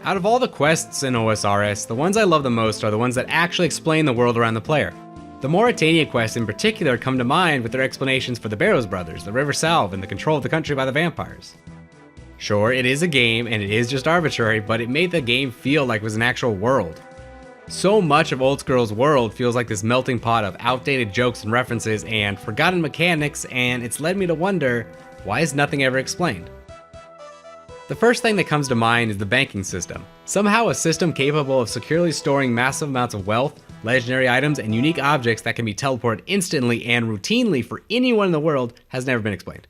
Out of all the quests in OSRS, the ones I love the most are the ones that actually explain the world around the player. The Mauritania quests in particular come to mind with their explanations for the Barrows brothers, the River Salve, and the control of the country by the vampires. Sure, it is a game and it is just arbitrary, but it made the game feel like it was an actual world. So much of Old School's world feels like this melting pot of outdated jokes and references and forgotten mechanics, and it's led me to wonder, why is nothing ever explained? The first thing that comes to mind is the banking system. Somehow a system capable of securely storing massive amounts of wealth, legendary items, and unique objects that can be teleported instantly and routinely for anyone in the world has never been explained.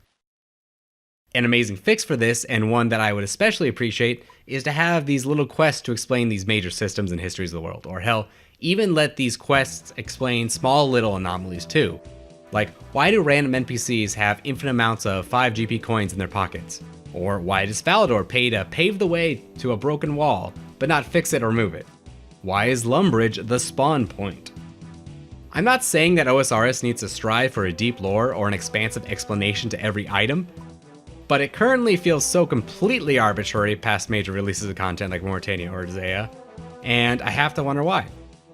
An amazing fix for this, and one that I would especially appreciate, is to have these little quests to explain these major systems and histories of the world, or hell, even let these quests explain small little anomalies too. Like, why do random NPCs have infinite amounts of 5 GP coins in their pockets? Or why does Falador pay to pave the way to a broken wall, but not fix it or move it? Why is Lumbridge the spawn point? I'm not saying that OSRS needs to strive for a deep lore or an expansive explanation to every item, but it currently feels so completely arbitrary past major releases of content like Mauritania or Zaya, and I have to wonder why.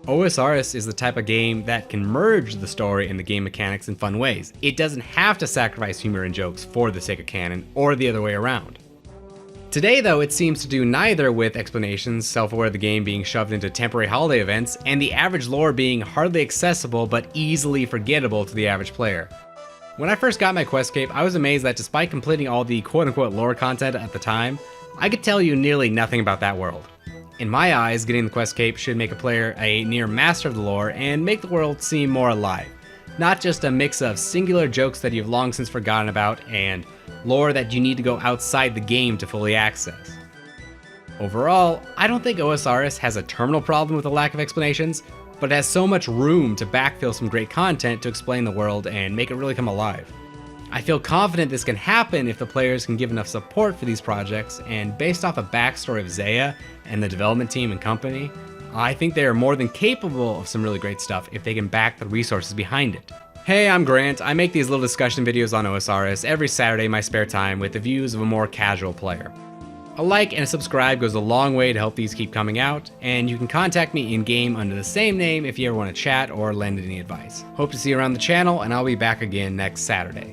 OSRS is the type of game that can merge the story and the game mechanics in fun ways. It doesn't have to sacrifice humor and jokes for the sake of canon, or the other way around. Today though, it seems to do neither, with explanations self-aware of the game being shoved into temporary holiday events, and the average lore being hardly accessible but easily forgettable to the average player. When I first got my Questscape, I was amazed that despite completing all the quote-unquote lore content at the time, I could tell you nearly nothing about that world. In my eyes, getting the Questscape should make a player a near master of the lore and make the world seem more alive. Not just a mix of singular jokes that you've long since forgotten about and lore that you need to go outside the game to fully access. Overall, I don't think OSRS has a terminal problem with a lack of explanations, but it has so much room to backfill some great content to explain the world and make it really come alive. I feel confident this can happen if the players can give enough support for these projects, and based off a backstory of Zaya and the development team and company, I think they are more than capable of some really great stuff if they can back the resources behind it. Hey, I'm Grant. I make these little discussion videos on OSRS every Saturday in my spare time with the views of a more casual player. A like and a subscribe goes a long way to help these keep coming out, and you can contact me in-game under the same name if you ever want to chat or lend any advice. Hope to see you around the channel, and I'll be back again next Saturday.